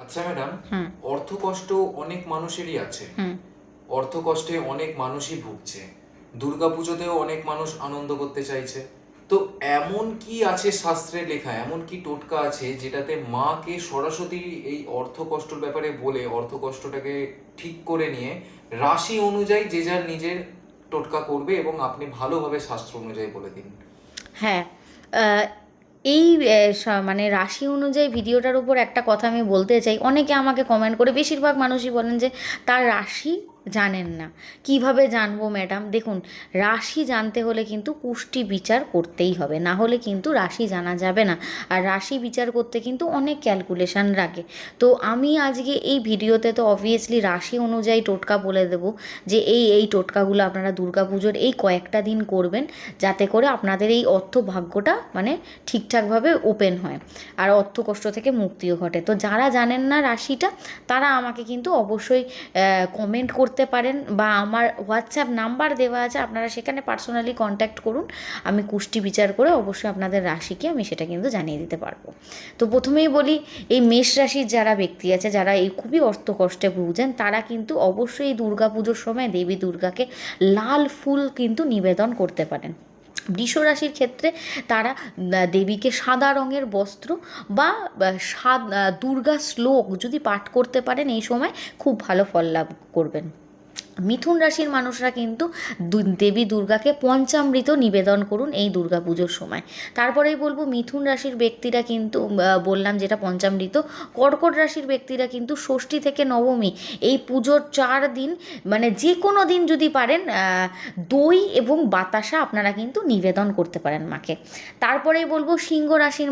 আচ্ছা ম্যাডাম, হুম। অর্থকষ্ট অনেক মানুষেরই আছে। হুম। অর্থকষ্টে অনেক মানুষই ভুগছে। দুর্গাপুজোতেও অনেক মানুষ আনন্দ করতে চাইছে। তো এমন কি আছে শাস্ত্রে লেখা, এমন কি টোটকা আছে যেটাতে মাকে সরস্বতী এই অর্থকষ্টর ব্যাপারে বলে অর্থকষ্টটাকে ঠিক করে নিয়ে রাশি অনুযায়ী যে যার নিজের টোটকা করবে, এবং আপনি ভালোভাবে শাস্ত্র অনুযায়ী বলে দিন। হ্যাঁ। আহ, এই মানে রাশি অনুযায়ী ভিডিওটার উপর একটা কথা আমি বলতে চাই। অনেকে আমাকে কমেন্ট করে, বেশিরভাগ মানুষই বলেন যে তার রাশি জানেন না। কিভাবে জানবো ম্যাডাম? দেখুন, রাশি জানতে হলে কিন্তু পুষ্টি বিচার করতেই হবে, না হলে কিন্তু রাশি জানা যাবে না। আর রাশি বিচার করতে কিন্তু অনেক ক্যালকুলেশন লাগে। তো আমি আজকে এই ভিডিওতে তো অবভিয়াসলি রাশি অনুযায়ী টোটকা বলে দেবো যে এই টোটকাগুলো আপনারা দুর্গাপুজোর এই কয়েকটা দিন করবেন, যাতে করে আপনাদের এই অর্থ ভাগ্যটা মানে ঠিকঠাকভাবে ওপেন হয় আর অর্থ কষ্ট থেকে মুক্তিও ঘটে। তো যারা জানেন না রাশিটা, তারা আমাকে কিন্তু অবশ্যই কমেন্ট করতে পারেন, বা আমার হোয়াটসঅ্যাপ নাম্বার দেওয়া আছে, আপনারা সেখানে পার্সোনালি কন্ট্যাক্ট করুন। আমি কুষ্টি বিচার করে অবশ্যই আপনাদের রাশিকে আমি সেটা কিন্তু জানিয়ে দিতে পারবো। তো প্রথমেই বলি, এই মেষ রাশির যারা ব্যক্তি আছে, যারা এই খুবই অর্থকষ্টে ভুগছেন, তারা কিন্তু অবশ্যই এই দুর্গাপুজোর সময় দেবী দুর্গাকে লাল ফুল কিন্তু নিবেদন করতে পারেন। বৃষ রাশির ক্ষেত্রে তারা দেবীকে সাদা রঙের বস্ত্র বা দুর্গা শ্লোক যদি পাঠ করতে পারেন, এই সময় খুব ভালো ফল লাভ করবেন। মিথুন রাশির মানুষরা কিন্তু দেবী দুর্গাকে পঞ্চামৃত নিবেদন করুন এই দুর্গাপুজোর সময়। তারপরেই বলবো, মিথুন রাশির ব্যক্তিরা কিন্তু বললাম যেটা পঞ্চামৃত। কর্কট রাশির ব্যক্তিরা কিন্তু ষষ্ঠী থেকে নবমী এই পুজোর 4 দিন, মানে যে কোনো দিন যদি পারেন, দই এবং বাতাসা আপনারা কিন্তু নিবেদন করতে পারেন মাকে। তারপরেই বলবো, সিংহ রাশির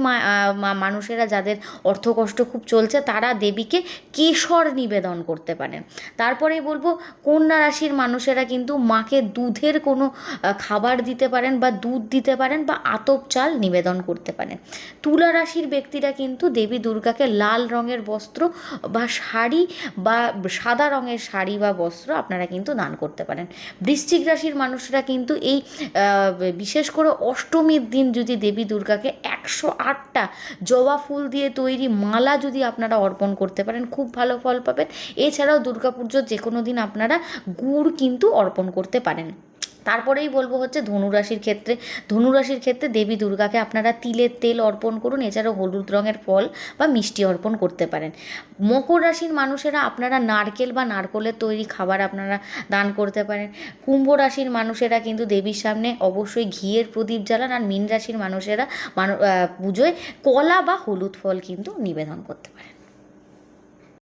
মানুষেরা যাদের অর্থকষ্ট খুব চলছে, তারা দেবীকে কেশর নিবেদন করতে পারেন। তারপরেই বলবো, কন্যা রাশির মানুষেরা কিন্তু মাকে দুধের কোনো খাবার দিতে পারেন, বা দুধ দিতে পারেন, বা আতপ চাল নিবেদন করতে পারেন। তুলা রাশির ব্যক্তিরা কিন্তু দেবী দুর্গাকে লাল রঙের বস্ত্র বা শাড়ি, বা সাদা রঙের শাড়ি বা বস্ত্র আপনারা কিন্তু দান করতে পারেন। বৃশ্চিক রাশির মানুষরা কিন্তু এই বিশেষ করে অষ্টমীর দিন যদি দেবী দুর্গাকে 108টা জবা ফুল দিয়ে তৈরি মালা যদি আপনারা অর্পণ করতে পারেন, খুব ভালো ফল পাবেন। এছাড়াও দুর্গাপুজোর যে কোনো দিন আপনারা গুড় কিন্তু অর্পণ করতে পারেন। তারপরেই বলবো হচ্ছে ধনুরাশির ক্ষেত্রে দেবী দুর্গাকে আপনারা তিলের তেল অর্পণ করুন। এছাড়াও হলুদ রঙের ফল বা মিষ্টি অর্পণ করতে পারেন। মকর রাশির মানুষেরা আপনারা নারকেল বা নারকেলের তৈরি খাবার আপনারা দান করতে পারেন। কুম্ভ রাশির মানুষেরা কিন্তু দেবীর সামনে অবশ্যই ঘিয়ের প্রদীপ জ্বালান। আর মীন রাশির মানুষেরা পুজোয় কলা বা হলুদ ফল কিন্তু নিবেদন করতে পারেন।